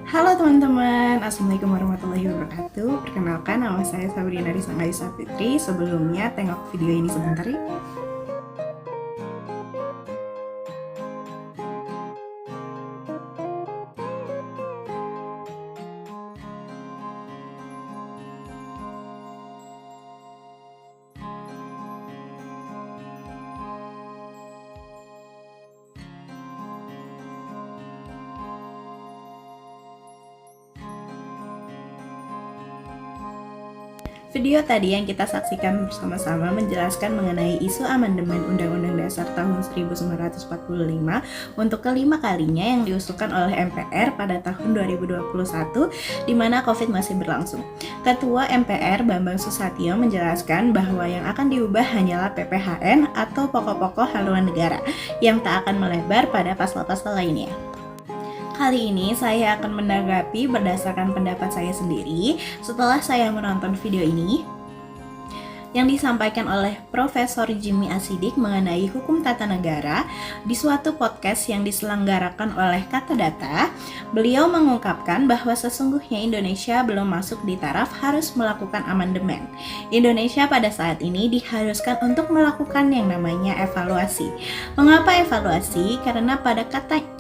Halo teman-teman, Assalamualaikum warahmatullahi wabarakatuh. Perkenalkan, nama saya Sabrina Risangga Fitri. Sebelumnya, tengok video ini sebentar yuk. Video tadi yang kita saksikan bersama-sama menjelaskan mengenai isu amandemen Undang-Undang Dasar tahun 1945 untuk kelima kalinya yang diusulkan oleh MPR pada tahun 2021 di mana COVID masih berlangsung. Ketua MPR Bambang Susatyo menjelaskan bahwa yang akan diubah hanyalah PPHN atau pokok-pokok haluan negara yang tak akan melebar pada pasal-pasal lainnya. Kali ini saya akan menanggapi berdasarkan pendapat saya sendiri setelah saya menonton video ini yang disampaikan oleh Profesor Jimmy Asidik mengenai hukum tata negara di suatu podcast yang diselenggarakan oleh Kata Data. Beliau mengungkapkan bahwa sesungguhnya Indonesia belum masuk di taraf harus melakukan amandemen. Indonesia pada saat ini diharuskan untuk melakukan yang namanya evaluasi. Mengapa evaluasi? Karena pada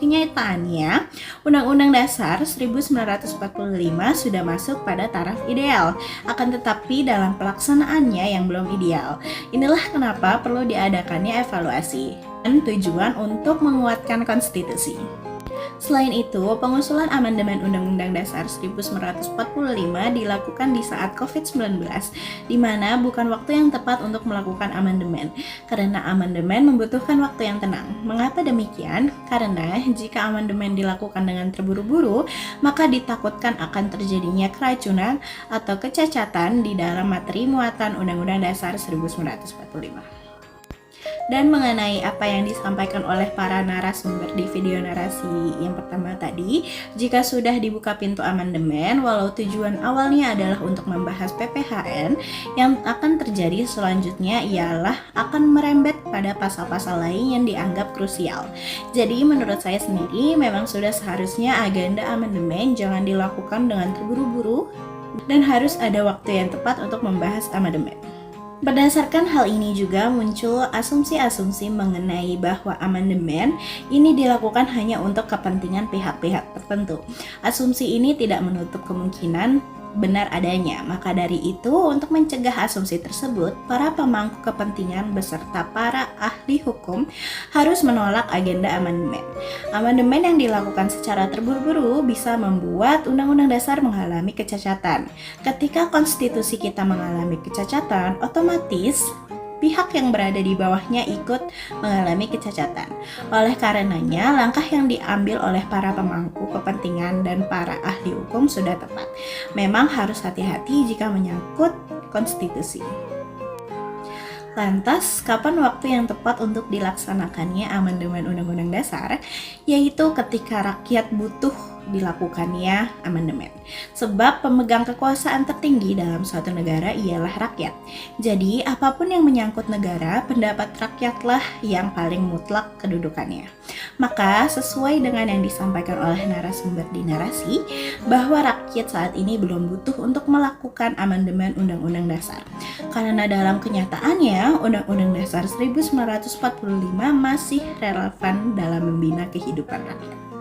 kenyataannya Undang-Undang Dasar 1945 sudah masuk pada taraf ideal. Akan tetapi dalam pelaksanaannya yang belum ideal. Inilah kenapa perlu diadakannya evaluasi dan tujuan untuk menguatkan konstitusi. Selain itu, pengusulan amandemen Undang-Undang Dasar 1945 dilakukan di saat COVID-19, di mana bukan waktu yang tepat untuk melakukan amandemen, karena amandemen membutuhkan waktu yang tenang. Mengapa demikian? Karena jika amandemen dilakukan dengan terburu-buru, maka ditakutkan akan terjadinya keracunan atau kecacatan di dalam materi muatan Undang-Undang Dasar 1945. Dan mengenai apa yang disampaikan oleh para narasumber di video narasi yang pertama tadi, jika sudah dibuka pintu amandemen, walau tujuan awalnya adalah untuk membahas PPHN, yang akan terjadi selanjutnya ialah akan merembet pada pasal-pasal lain yang dianggap krusial. Jadi menurut saya sendiri memang sudah seharusnya agenda amandemen jangan dilakukan dengan terburu-buru dan harus ada waktu yang tepat untuk membahas amandemen. Berdasarkan hal ini juga muncul asumsi-asumsi mengenai bahwa amandemen ini dilakukan hanya untuk kepentingan pihak-pihak tertentu. Asumsi ini tidak menutup kemungkinan benar adanya. Maka dari itu, untuk mencegah asumsi tersebut, para pemangku kepentingan beserta para ahli hukum harus menolak agenda amandemen. Amandemen yang dilakukan secara terburu-buru bisa membuat Undang-Undang Dasar mengalami kecacatan. Ketika konstitusi kita mengalami kecacatan, otomatis pihak yang berada di bawahnya ikut mengalami kecacatan. Oleh karenanya, langkah yang diambil oleh para pemangku kepentingan dan para ahli hukum sudah tepat. Memang harus hati-hati jika menyangkut konstitusi. Lantas, kapan waktu yang tepat untuk dilaksanakannya amandemen Undang-Undang Dasar? Yaitu ketika rakyat butuh dilakukannya amandemen. Sebab pemegang kekuasaan tertinggi dalam suatu negara ialah rakyat. Jadi, apapun yang menyangkut negara, pendapat rakyatlah yang paling mutlak kedudukannya. Maka, sesuai dengan yang disampaikan oleh narasumber di narasi, bahwa rakyat saat ini belum butuh untuk melakukan amandemen Undang-Undang Dasar. Karena dalam kenyataannya, Undang-Undang Dasar 1945 masih relevan dalam membina kehidupan rakyat.